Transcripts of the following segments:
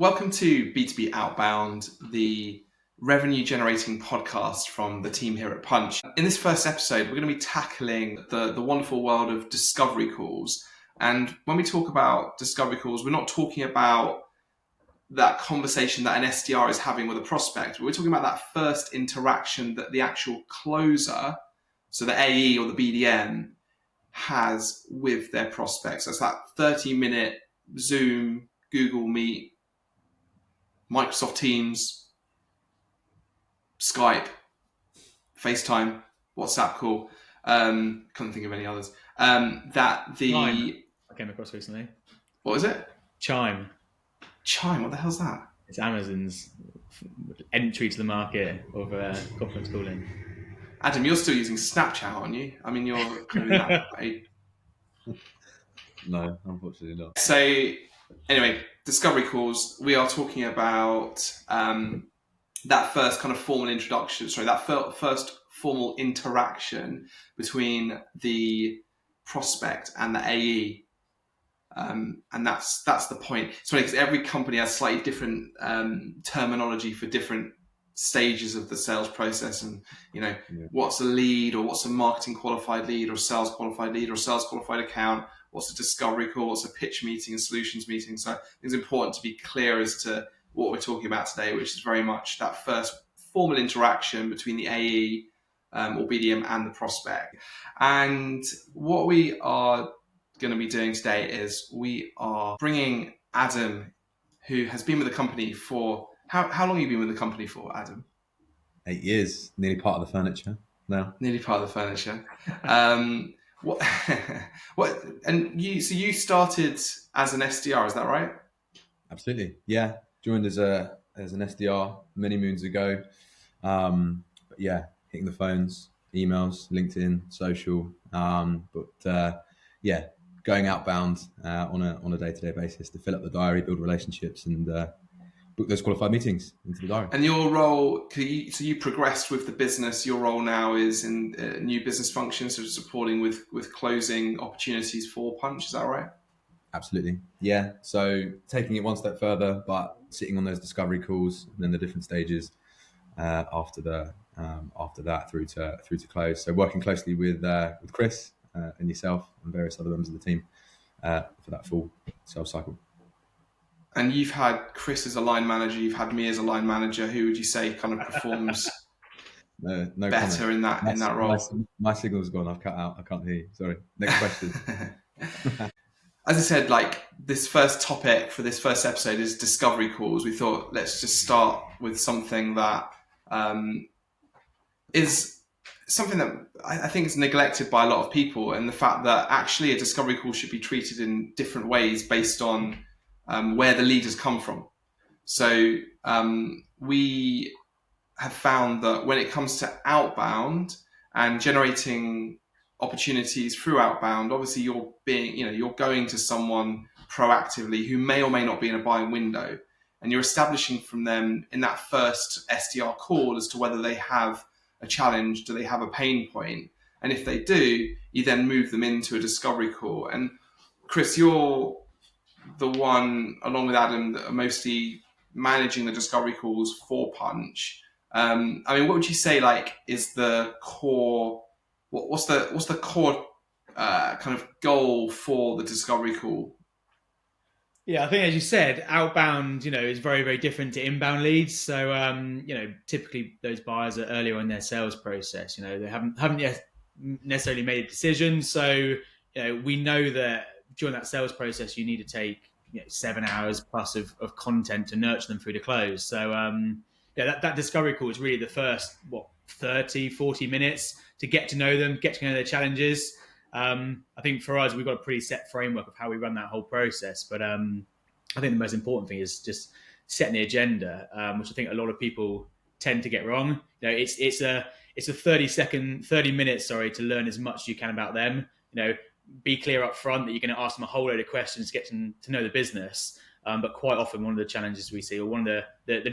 Welcome to B2B Outbound, the revenue generating podcast from the team here at Punch. In this first episode, we're going to be tackling the wonderful world of discovery calls. And when we talk about discovery calls, we're not talking about that conversation that an SDR is having with a prospect. We're talking about that first interaction that the actual closer, so the AE or the BDM, has with their prospects. That's that 30-minute Zoom, Google Meet, Microsoft Teams, Skype, FaceTime, WhatsApp call. Can't think of any others. Chime, I came across recently. What is it? Chime. What the hell's that? It's Amazon's entry to the market of conference calling. Adam, you're still using Snapchat, aren't you? I mean, you're clearly that way. No, unfortunately not. So, anyway, discovery calls. We are talking about that first kind of formal introduction. Sorry, that first formal interaction between the prospect and the AE. And that's the point. It's funny because every company has slightly different terminology for different stages of the sales process, and what's a lead, or what's a marketing qualified lead, or sales qualified lead, or sales qualified account, what's a discovery call, what's a pitch meeting, a solutions meeting. So it's important to be clear as to what we're talking about today, which is very much that first formal interaction between the AE or BDM and the prospect. And what we are going to be doing today is we are bringing Adam, who has been with the company for how long have you been with the company for, Adam? 8 years, nearly part of the furniture now. Nearly part of the furniture. What? And you started as an SDR, is that right? Absolutely, yeah. Joined as an SDR many moons ago. But yeah, hitting the phones, emails, LinkedIn, social. Going outbound on a day-to-day basis to fill up the diary, build relationships, and book those qualified meetings into the diary. And your role, so you progressed with the business. Your role now is in new business functions, so supporting with closing opportunities for Punch. Is that right? Absolutely, yeah. So taking it one step further, but sitting on those discovery calls and then the different stages after that through to close. So working closely with Chris and yourself and various other members of the team for that full sales cycle. And you've had Chris as a line manager, you've had me as a line manager. Who would you say kind of performs no better in that role? My signal's gone. I've cut out. I can't hear you. Sorry. Next question. As I said, like this first topic for this first episode is discovery calls. We thought let's just start with something that is something that I think is neglected by a lot of people, and the fact that actually a discovery call should be treated in different ways based on where the lead has come from. So we have found that when it comes to outbound and generating opportunities through outbound, obviously you're going to someone proactively who may or may not be in a buying window, and you're establishing from them in that first SDR call as to whether they have a challenge, do they have a pain point, and if they do, you then move them into a discovery call. And Chris, you're the one, along with Adam, that are mostly managing the discovery calls for Punch. I mean, what would you say is the core? What's the core kind of goal for the discovery call? Yeah, I think as you said, outbound, is very, very different to inbound leads. So, typically those buyers are earlier in their sales process. They haven't yet necessarily made a decision. So, we know that during that sales process, you need to take 7 hours plus of content to nurture them through to close. So, that discovery call is really the first 30, 40 minutes to get to know them, get to know their challenges. I think for us, we've got a pretty set framework of how we run that whole process. But I think the most important thing is just setting the agenda, which I think a lot of people tend to get wrong. It's a 30 minutes, to learn as much as you can about them. Be clear up front that you're going to ask them a whole load of questions to get to know the business. But quite often, one of the challenges we see, or one of the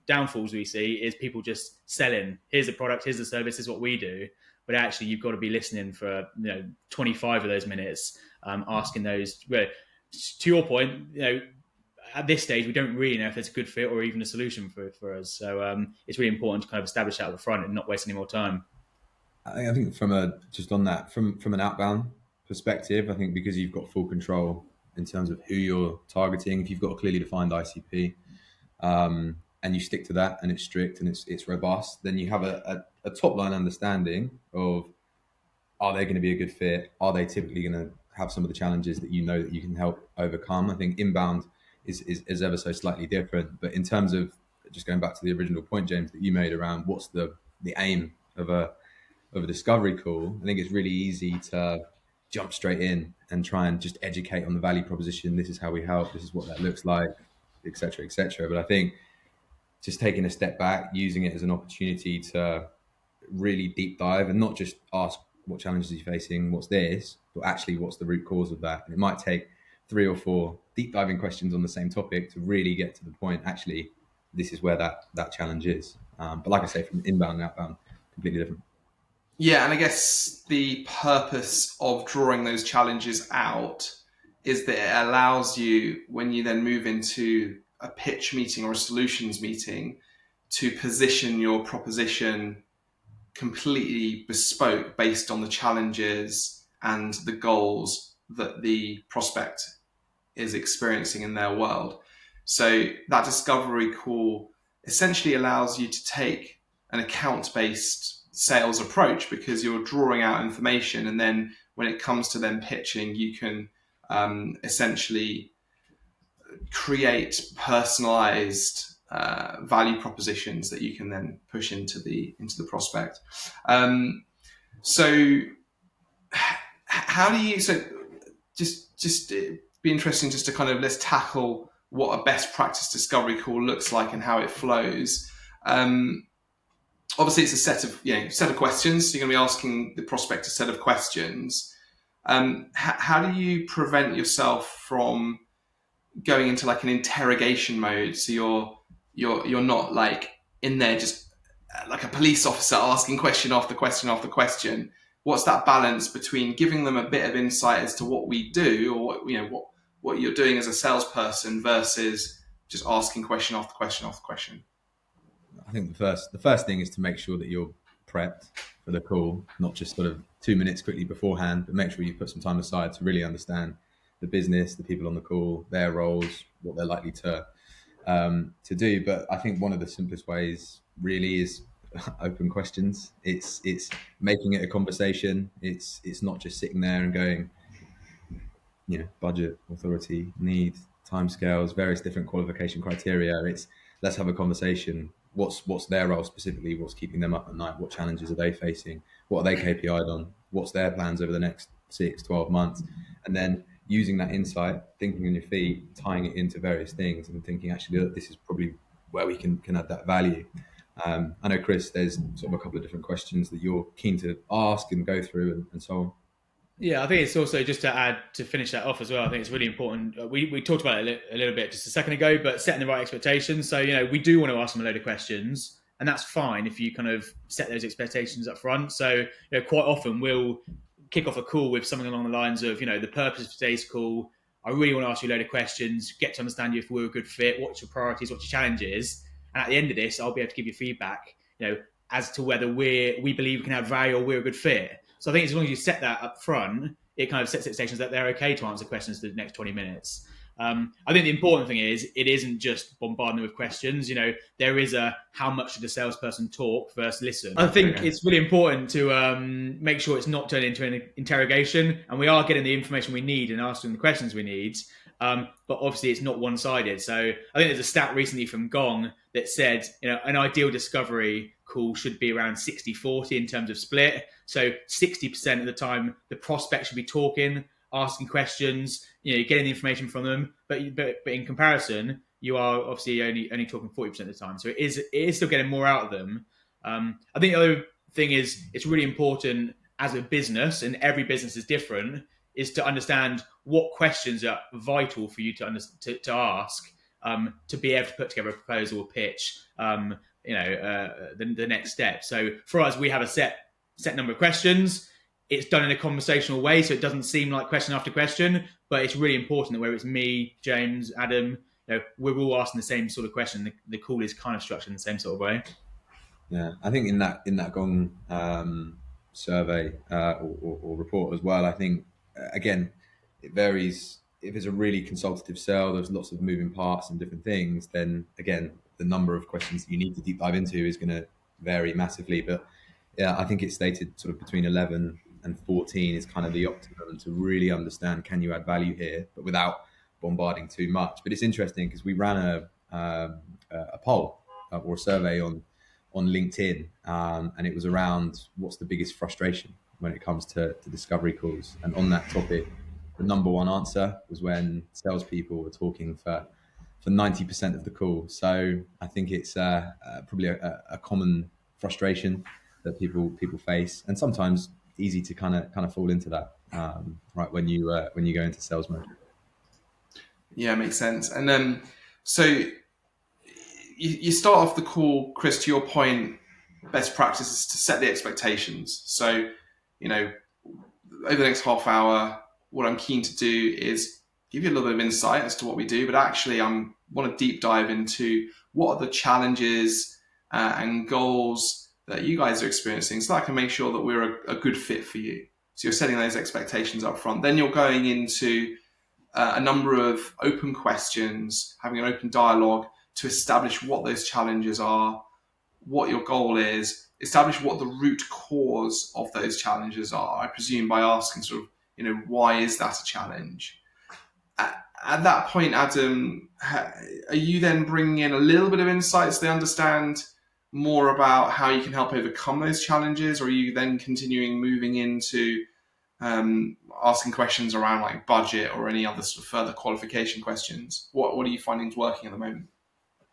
downfalls we see, is people just selling. Here's the product, here's the service, here's what we do. But actually, you've got to be listening for 25 of those minutes, asking those. To your point, at this stage, we don't really know if there's a good fit or even a solution for us. So it's really important to kind of establish that at the front and not waste any more time. I think from an outbound perspective, I think because you've got full control in terms of who you're targeting, if you've got a clearly defined ICP, and you stick to that, and it's strict and it's robust, then you have a top line understanding of, are they going to be a good fit? Are they typically going to have some of the challenges that you know that you can help overcome? I think inbound is ever so slightly different, but in terms of just going back to the original point, James, that you made around what's the aim of a discovery call, I think it's really easy to jump straight in and try and just educate on the value proposition. This is how we help. This is what that looks like, etc., etc. But I think just taking a step back, using it as an opportunity to really deep dive and not just ask what challenges are you facing, what's this, but actually what's the root cause of that. And it might take 3 or 4 deep diving questions on the same topic to really get to the point. Actually, this is where that challenge is. But like I say, from inbound and outbound, completely different. Yeah, and I guess the purpose of drawing those challenges out is that it allows you, when you then move into a pitch meeting or a solutions meeting, to position your proposition completely bespoke based on the challenges and the goals that the prospect is experiencing in their world. So that discovery call essentially allows you to take an account-based sales approach, because you're drawing out information, and then when it comes to them pitching, you can essentially create personalized value propositions that you can then push into the prospect. So how do you? So just be interesting just to kind of, let's tackle what a best practice discovery call looks like and how it flows. Obviously, it's a set of questions. So you're going to be asking the prospect a set of questions. How do you prevent yourself from going into like an interrogation mode? So you're not like in there just like a police officer asking question after question after question. What's that balance between giving them a bit of insight as to what we do, or what you're doing as a salesperson, versus just asking question after question after question? I think the first thing is to make sure that you're prepped for the call, not just sort of 2 minutes quickly beforehand, but make sure you put some time aside to really understand the business, the people on the call, their roles, what they're likely to do. But I think one of the simplest ways really is open questions. It's making it a conversation. It's not just sitting there and going, budget, authority, need, timescales, various different qualification criteria. It's, let's have a conversation. What's their role specifically? What's keeping them up at night? What challenges are they facing? What are they KPI'd on? What's their plans over the next 6, 12 months? And then using that insight, thinking on your feet, tying it into various things, and thinking, actually, look, this is probably where we can add that value. I know, Chris, there's sort of a couple of different questions that you're keen to ask and go through and so on. Yeah, I think it's also, just to finish that off as well, I think it's really important. We talked about it a little bit just a second ago, but setting the right expectations. So, we do want to ask them a load of questions, and that's fine if you kind of set those expectations up front. So, quite often we'll kick off a call with something along the lines of, the purpose of today's call, I really want to ask you a load of questions, get to understand you if we're a good fit, what's your priorities, what's your challenges. And at the end of this, I'll be able to give you feedback, as to whether we believe we can have value or we're a good fit. So I think as long as you set that up front, it kind of sets expectations that they're okay to answer questions for the next 20 minutes. I think the important thing is, it isn't just bombarding them with questions. There is a how much should the salesperson talk versus listen. I think it's really important to make sure it's not turned into an interrogation, and we are getting the information we need and asking the questions we need. But obviously it's not one-sided. So I think there's a stat recently from Gong that said, an ideal discovery call should be around 60-40 in terms of split. So 60% of the time, the prospect should be talking, asking questions, getting the information from them. But in comparison, you are obviously only talking 40% of the time. So it is still getting more out of them. I think the other thing is, it's really important as a business, and every business is different, is to understand what questions are vital for you to ask to be able to put together a proposal or pitch, the next step. So for us, we have a set number of questions. It's done in a conversational way, so it doesn't seem like question after question, but it's really important that whether it's me, James, Adam, we're all asking the same sort of question. The call is kind of structured in the same sort of way. Yeah, I think in that Gong survey or report as well, I think again it varies. If it's a really consultative sell, there's lots of moving parts and different things. Then again, the number of questions that you need to deep dive into is going to vary massively. But yeah, I think it's stated sort of between 11 and 14 is kind of the optimum to really understand, can you add value here, but without bombarding too much. But it's interesting because we ran a poll or a survey on LinkedIn, and it was around what's the biggest frustration when it comes to discovery calls. And on that topic, the number one answer was when salespeople were talking for 90% of the call. So I think it's probably a common frustration that people face, and sometimes easy to kind of fall into that right when you go into sales mode. Yeah, makes sense. And then so you start off the call, Chris, to your point, best practice is to set the expectations. So, over the next half hour, what I'm keen to do is give you a little bit of insight as to what we do, but actually I want to deep dive into what are the challenges and goals that you guys are experiencing, so that I can make sure that we're a good fit for you. So you're setting those expectations up front. Then you're going into a number of open questions, having an open dialogue to establish what those challenges are, what your goal is, establish what the root cause of those challenges are. I presume by asking sort of, why is that a challenge? At that point, Adam, are you then bringing in a little bit of insight so they understand more about how you can help overcome those challenges, or are you then continuing moving into asking questions around like budget or any other sort of further qualification questions? What are you finding is working at the moment?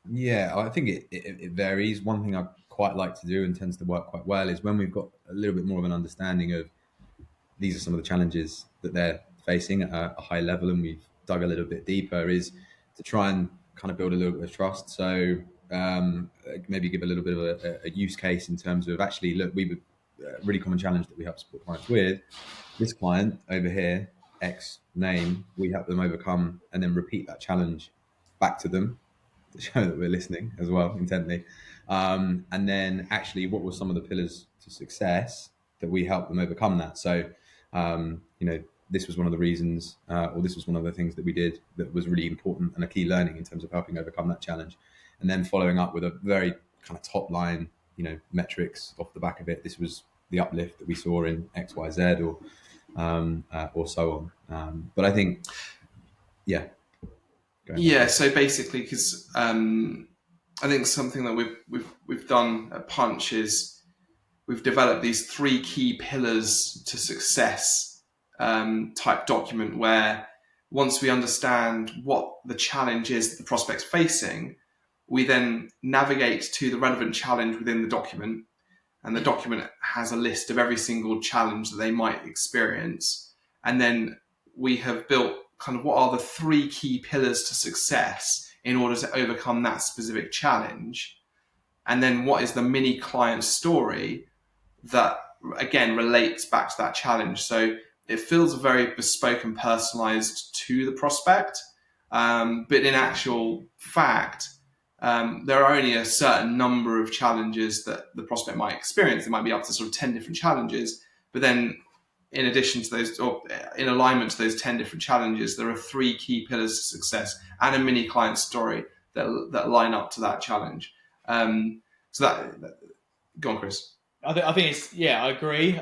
Yeah, I think it varies. One thing I quite like to do and tends to work quite well is when we've got a little bit more of an understanding of these are some of the challenges that they're facing at a high level, and we've dug a little bit deeper, is to try and kind of build a little bit of trust. So maybe give a little bit of a use case in terms of, actually, look, we would a really common challenge that we help support clients with. This client over here, X name, we help them overcome and then repeat that challenge back to them to show that we're listening as well intently. And then actually, what were some of the pillars to success that we helped them overcome that? So, this was one of the reasons, or this was one of the things that we did that was really important and a key learning in terms of helping overcome that challenge. And then following up with a very kind of top line, metrics off the back of it. This was the uplift that we saw in X, Y, Z, or so on. But I think, yeah. Yeah. So basically, because I think something that we've done at Punch is we've developed these 3 key pillars to success type document, where once we understand what the challenge is that the prospect's facing, we then navigate to the relevant challenge within the document, and the document has a list of every single challenge that they might experience. And then we have built kind of what are the 3 key pillars to success in order to overcome that specific challenge. And then what is the mini client story that, again, relates back to that challenge. So it feels very bespoke and personalized to the prospect. But in actual fact, there are only a certain number of challenges that the prospect might experience. There might be up to sort of 10 different challenges. But then in addition to those, or in alignment to those 10 different challenges, there are 3 key pillars to success and a mini client story that line up to that challenge. So that, go on, Chris. I think it's, I agree.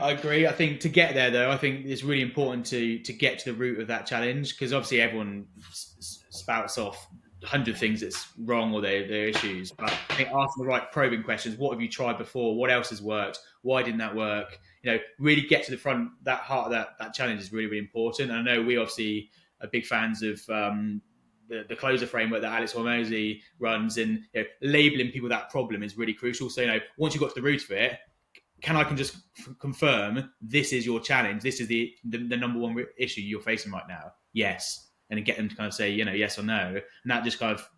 I think to get there, though, I think it's really important to get to the root of that challenge, because obviously everyone spouts off 100 things that's wrong or their issues. But I think asking the right probing questions: what have you tried before? What else has worked? Why didn't that work? Really get to the front. That heart of that challenge is really, really important. And I know we obviously are big fans of the closer framework that Alex Hormozy runs, and labeling people that problem is really crucial. So once you've got to the root of it, can just confirm this is your challenge? This is the number one issue you're facing right now? Yes. And then get them to kind of say, yes or no. And that just kind of,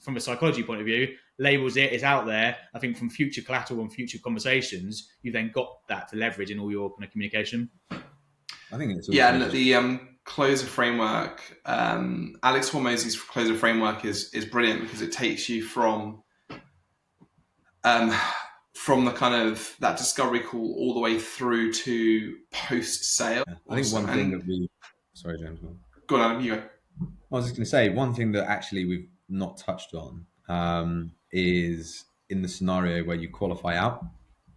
from a psychology point of view, labels it, it's out there. I think from future collateral and future conversations, you've then got that to leverage in all your kind of communication. I think it's and closer framework, Alex Hormozy's closer framework is brilliant because it takes you from the kind of that discovery call all the way through to post sale. Yeah. I think one thing that we, sorry, James. Go on, Adam, you go. I was just going to say one thing that actually we've not touched on is in the scenario where you qualify out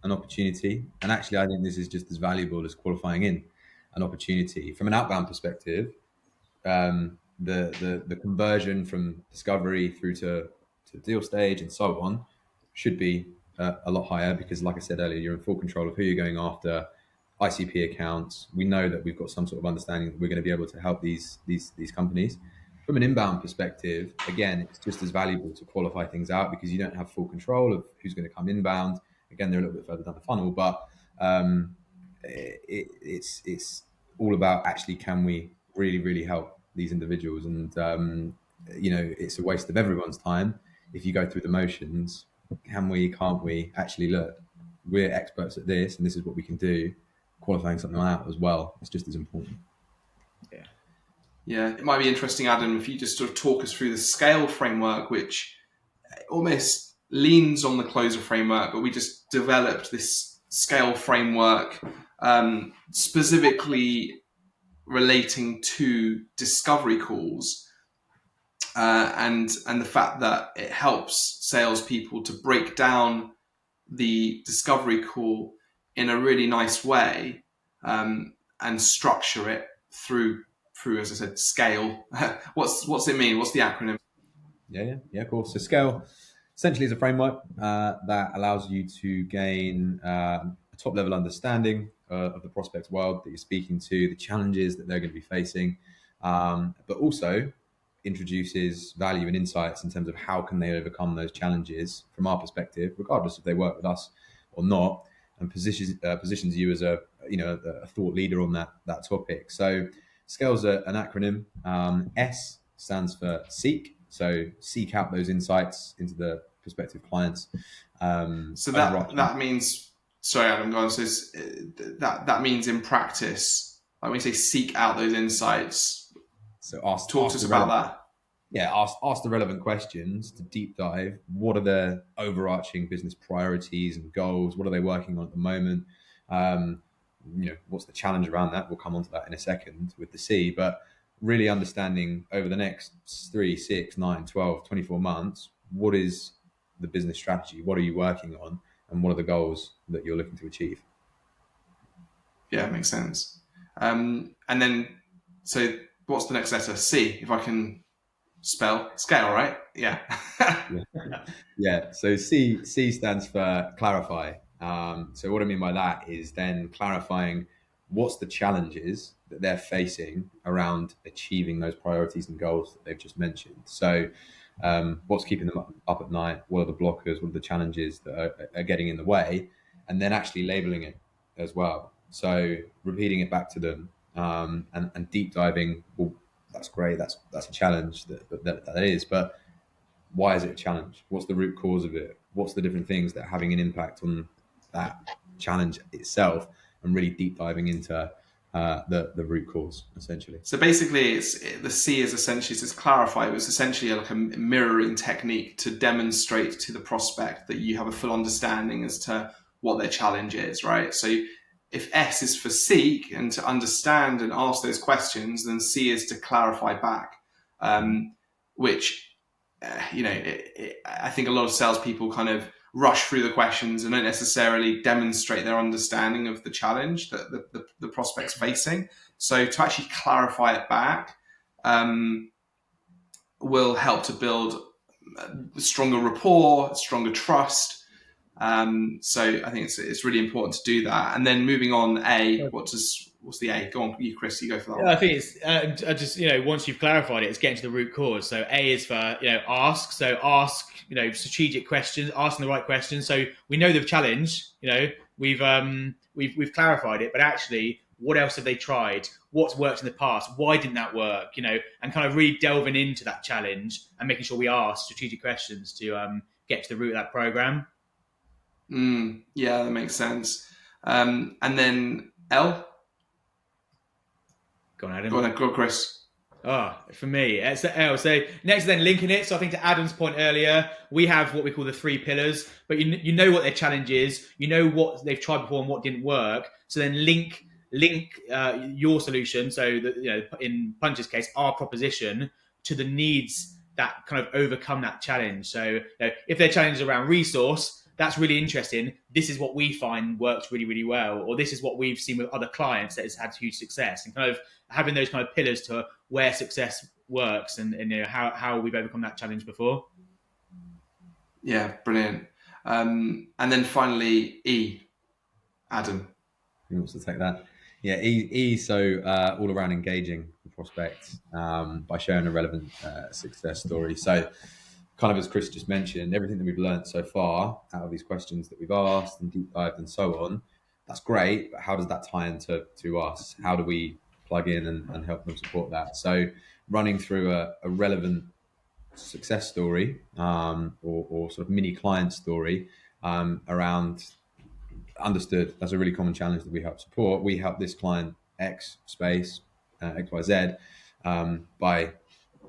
an opportunity, and actually I think this is just as valuable as qualifying in an opportunity from an outbound perspective. The conversion from discovery through to deal stage and so on should be a lot higher because, like I said earlier, you're in full control of who you're going after. ICP accounts. We know that we've got some sort of understanding that we're going to be able to help these companies. From an inbound perspective, again, it's just as valuable to qualify things out because you don't have full control of who's going to come inbound. Again, they're a little bit further down the funnel, but it's all about actually can we really help these individuals, and it's a waste of everyone's time if you go through the motions. Can we, can't we actually look, we're experts at this and this is what we can do. Qualifying something out as well, it's just as important. Yeah, it might be interesting, Adam, if you just sort of talk us through the S.C.A.L.E framework, which almost leans on the closer framework, but we just developed this S.C.A.L.E framework specifically relating to discovery calls, and the fact that it helps salespeople to break down the discovery call in a really nice way, and structure it through, as I said, S.C.A.L.E. What's it mean? What's the acronym? Yeah, of course. So S.C.A.L.E essentially is a framework that allows you to gain a top level understanding of the prospect world that you're speaking to, the challenges that they're going to be facing, but also introduces value and insights in terms of how can they overcome those challenges from our perspective, regardless if they work with us or not, and positions you as a thought leader on that topic. So S.C.A.L.E is an acronym. S stands for seek, so seek out those insights into the prospective clients. So that means, sorry, Adam, go on. So that means in practice, like when you say seek out those insights. So talk to us about that. Yeah, ask the relevant questions to deep dive. What are the overarching business priorities and goals? What are they working on at the moment? What's the challenge around that? We'll come on to that in a second with the C, but really understanding over the next 3, 6, 9, 12, 24 months, what is the business strategy? What are you working on? And what are the goals that you're looking to achieve? Yeah, makes sense. And then, so what's the next letter? C, if I can spell S.C.A.L.E, right? Yeah. Yeah. So C stands for clarify. So what I mean by that is then clarifying what's the challenges that they're facing around achieving those priorities and goals that they've just mentioned. So what's keeping them up at night? What are the blockers? What are the challenges that are getting in the way? And then actually labeling it as well. So repeating it back to them, and deep diving. Well, that's great. That's a challenge that is. But why is it a challenge? What's the root cause of it? What's the different things that are having an impact on that challenge itself? And really deep diving into the root cause, essentially. So basically, the C is essentially, to clarify, it was essentially like a mirroring technique to demonstrate to the prospect that you have a full understanding as to what their challenge is, right? So if S is for seek and to understand and ask those questions, then C is to clarify back, which, I think a lot of salespeople kind of rush through the questions and don't necessarily demonstrate their understanding of the challenge that the prospect's facing. So to actually clarify it back will help to build stronger rapport, stronger trust. So I think it's really important to do that. And then moving on, A, what's the A? Go on, you, Chris, you go for that one. I think it's just once you've clarified it, it's getting to the root cause. So A is for ask. So ask strategic questions, asking the right questions. So we know the challenge. We've clarified it, but actually, what else have they tried? What's worked in the past? Why didn't that work? And kind of really delving into that challenge and making sure we ask strategic questions to get to the root of that program. Yeah, that makes sense. And then L. Go on, Adam. Go on, Chris. Oh, for me, S.C.A.L.E. So next, then linking it. So I think to Adam's point earlier, we have what we call the 3 pillars, but you know what their challenge is, you know what they've tried before and what didn't work. So then link your solution. So that, you know, in Punch's case, our proposition to the needs that kind of overcome that challenge. So you know, if their challenge is around resource, that's really interesting. This is what we find works really, really well, or this is what we've seen with other clients that has had huge success, and kind of having those kind of pillars to where success works and you know how we've overcome that challenge before. Yeah, brilliant. And then finally, E, Adam. Who wants to take that? Yeah, E so all around engaging the prospect by sharing a relevant success story. So, kind of as Chris just mentioned, everything that we've learned so far out of these questions that we've asked and deep dived and so on, that's great. But how does that tie into us? How do we plug in and help them support that? So, running through a relevant success story or sort of mini client story around understood that's a really common challenge that we help support. We help this client X space XYZ by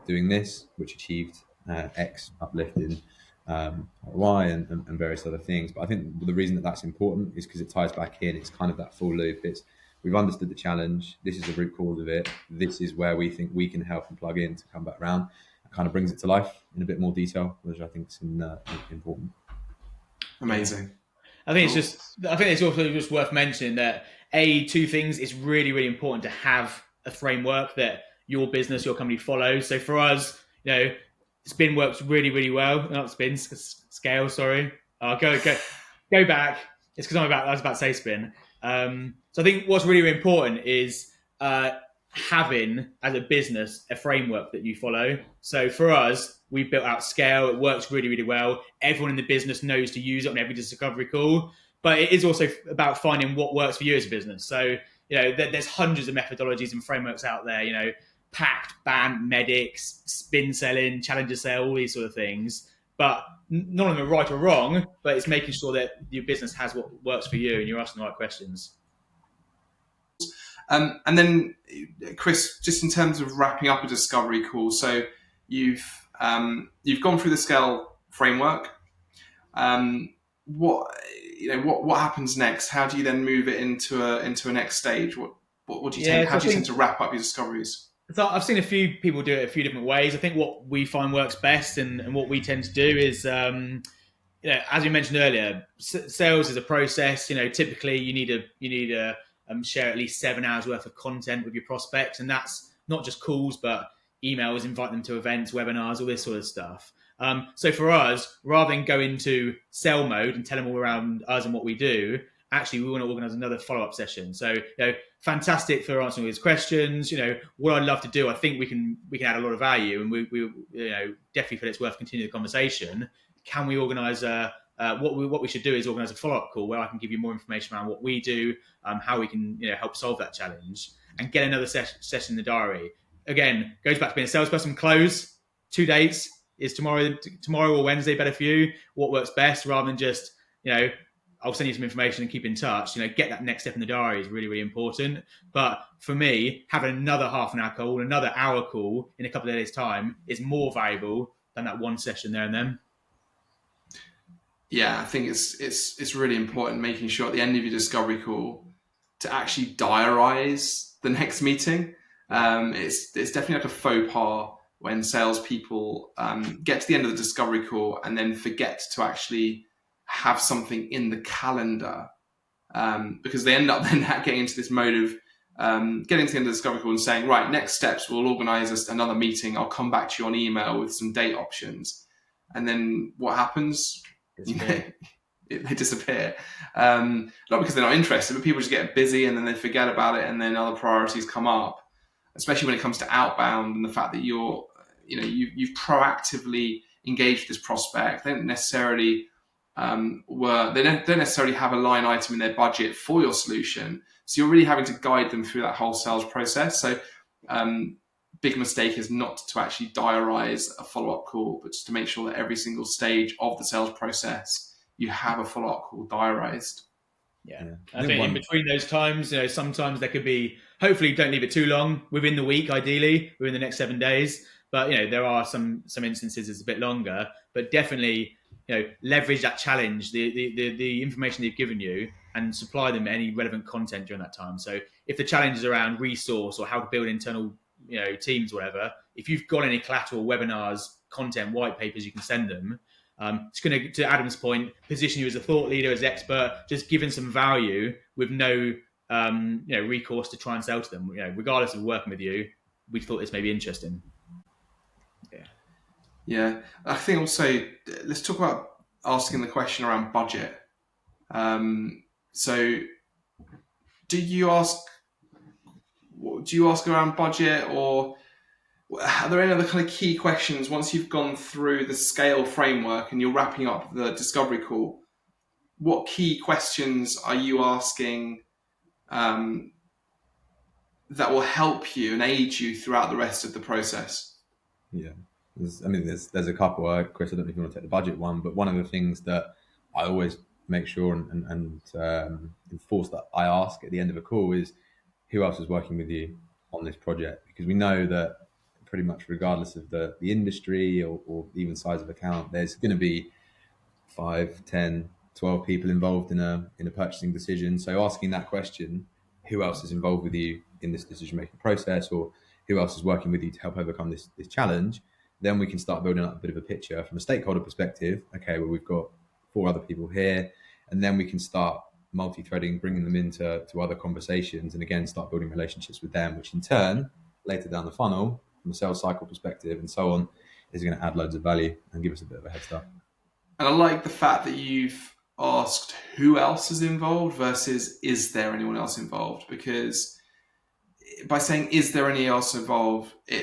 doing this, which achieved X uplift in Y and various other things. But I think the reason that that's important is because it ties back in. It's kind of that full loop. It's we've understood the challenge. This is the root cause of it. This is where we think we can help and plug in to come back around. It kind of brings it to life in a bit more detail, which I think is important. Amazing. I think it's also just worth mentioning that 2 things, it's really, really important to have a framework that your business, your company follows. So for us, you know, Spin works really, really well. Not Spin, S.C.A.L.E. Sorry, go back. It's because I was about to say Spin. So I think what's really, really important is having as a business a framework that you follow. So for us, we built out S.C.A.L.E. It works really, really well. Everyone in the business knows to use it on every discovery call. But it is also about finding what works for you as a business. So, you know, there's hundreds of methodologies and frameworks out there, you know, Pact, BANT, Medics, Spin Selling, Challenger Sale, all these sort of things. But none of them are right or wrong, but it's making sure that your business has what works for you and you're asking the right questions. And then, Chris, just in terms of wrapping up a discovery call, so you've gone through the S.C.A.L.E. framework. What happens next? How do you then move it into a next stage? What do you take? How do you tend to wrap up your discoveries? So I've seen a few people do it a few different ways. I think what we find works best and what we tend to do is, you know, as we mentioned earlier, sales is a process. You know, typically you need to share at least 7 hours worth of content with your prospects, and that's not just calls, but emails, invite them to events, webinars, all this sort of stuff. So for us, rather than go into sell mode and tell them all around us and what we do, actually we want to organize another follow-up session. So, you know, fantastic for answering all these questions. You know, what I'd love to do, I think we can add a lot of value, and we you know, definitely feel it's worth continuing the conversation. Can we organize what we should do is organize a follow-up call where I can give you more information around what we do, how we can, you know, help solve that challenge, and get another session in the diary. Again, goes back to being a salesperson. Close 2 dates. Is tomorrow or Wednesday better for you? What works best, rather than just, you know, I'll send you some information and keep in touch. You know, get that next step in the diary is really, really important. But for me, having another half an hour call, another hour call in a couple of days' time is more valuable than that one session there and then. Yeah, I think it's really important making sure at the end of your discovery call to actually diarize the next meeting. It's definitely like a faux pas when salespeople get to the end of the discovery call and then forget to actually have something in the calendar, because they end up then getting into this mode of getting to the end of the discovery call and saying, right, next steps, we'll organize another meeting. I'll come back to you on email with some date options. And then what happens? They disappear. Not because they're not interested, but people just get busy and then they forget about it, and then other priorities come up, especially when it comes to outbound and the fact that you've proactively engaged this prospect. They don't necessarily they don't necessarily have a line item in their budget for your solution, so you're really having to guide them through that whole sales process. So big mistake is not to actually diarize a follow-up call, but just to make sure that every single stage of the sales process you have a follow-up call diarized. Yeah. Yeah. I think in between those times, sometimes there could be, hopefully don't leave it too long, within the week, ideally, within the next 7 days. But, there are some instances it's a bit longer, but definitely, leverage that challenge, the information they've given you, and supply them any relevant content during that time. So if the challenge is around resource or how to build internal, teams, whatever, if you've got any collateral, webinars, content, white papers, you can send them. It's going to Adam's point, position you as a thought leader, as expert, just giving some value with no, recourse to try and sell to them. Regardless of working with you, we thought this may be interesting. Yeah, I think also let's talk about asking the question around budget. So, do you ask around budget, or are there any other kind of key questions once you've gone through the S.C.A.L.E framework and you're wrapping up the discovery call? What key questions are you asking that will help you and aid you throughout the rest of the process? Yeah, there's a couple. Chris, I don't know if you want to take the budget one, but one of the things that I always make sure and enforce that I ask at the end of a call is, who else is working with you on this project? Because we know that pretty much regardless of the industry or even size of account, there's going to be 5, 10, 12 people involved in a purchasing decision. So asking that question, who else is involved with you in this decision making process, or who else is working with you to help overcome this challenge, then we can start building up a bit of a picture from a stakeholder perspective. Okay, well, we've got 4 other people here, and then we can start multi-threading, bringing them into other conversations, and again start building relationships with them, which in turn later down the funnel from a sales cycle perspective and so on is going to add loads of value and give us a bit of a head start. And I like the fact that you've asked who else is involved versus is there anyone else involved, because by saying is there anyone else involved, it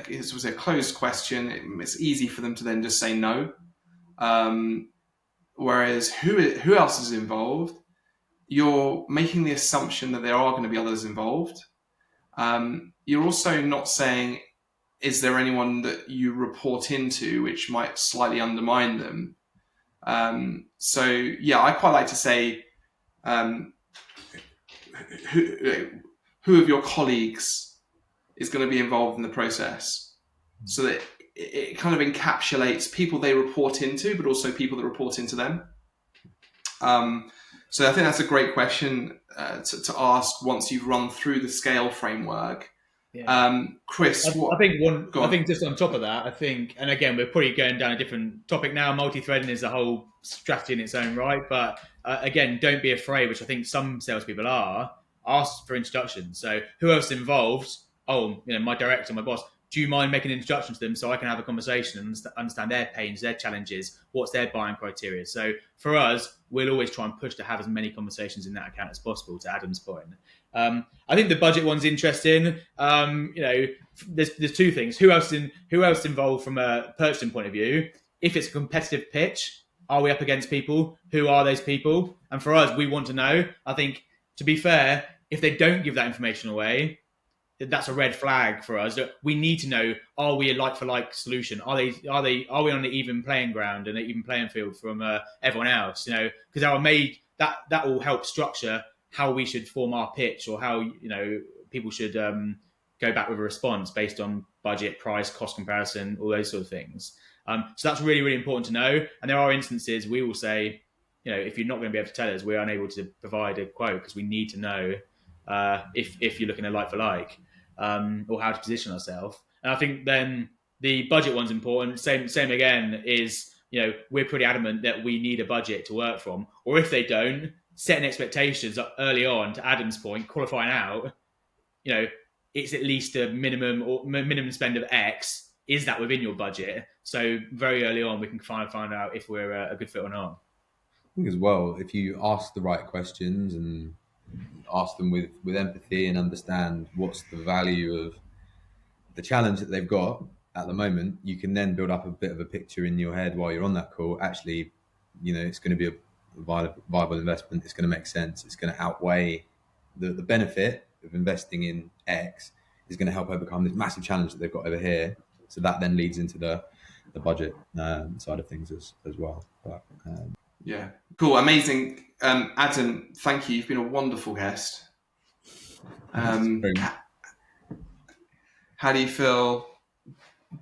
was a closed question. It's easy for them to then just say no. Whereas who else is involved, you're making the assumption that there are going to be others involved. You're also not saying, is there anyone that you report into, which might slightly undermine them. So yeah, I quite like to say, who of your colleagues is going to be involved in the process, so that it kind of encapsulates people they report into, but also people that report into them. So I think that's a great question to ask once you've run through the S.C.A.L.E framework. Yeah. Chris, I think just on top of that, and again, we're probably going down a different topic now. Multi-threading is a whole strategy in its own right, but again, don't be afraid, which I think some salespeople are. Ask for introductions. So, who else is involved? Oh, my director, my boss. Do you mind making an introduction to them so I can have a conversation and understand their pains, their challenges, what's their buying criteria? So for us, we'll always try and push to have as many conversations in that account as possible, to Adam's point. I think the budget one's interesting. There's 2 things. Who else involved from a purchasing point of view? If it's a competitive pitch, are we up against people? Who are those people? And for us, we want to know. I think, to be fair, if they don't give that information away, that's a red flag for us. We need to know: are we a like-for-like solution? Are we on an even playing ground and an even playing field from everyone else? Because that will help structure how we should form our pitch, or how people should go back with a response based on budget, price, cost comparison, all those sort of things. So that's really, really important to know. And there are instances we will say, if you're not going to be able to tell us, we're unable to provide a quote because we need to know if you're looking at like-for-like. Or how to position ourselves. And I think then the budget one's important. Same again is, we're pretty adamant that we need a budget to work from. Or if they don't, setting expectations up early on, to Adam's point, qualifying out, it's at least a minimum spend of X. Is that within your budget? So very early on, we can find out if we're a good fit or not. I think as well, if you ask the right questions and ask them with empathy and understand what's the value of the challenge that they've got at the moment, you can then build up a bit of a picture in your head while you're on that call. Actually, it's going to be a viable investment. It's going to make sense. It's going to outweigh the benefit of investing in X is going to help overcome this massive challenge that they've got over here. So that then leads into the budget side of things as well. But yeah, Cool, amazing. Adam, thank you. You've been a wonderful guest. Very much. How do you feel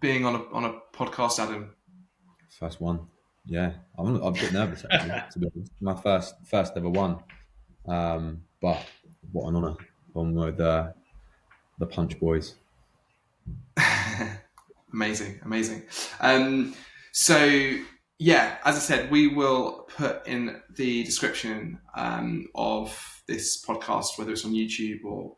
being on a podcast, Adam? First one. Yeah, I'm a bit nervous actually. To be honest, my first ever one. But what an honour on with the Punch Boys. Amazing. So yeah, as I said, we will put in the description of this podcast, whether it's on YouTube or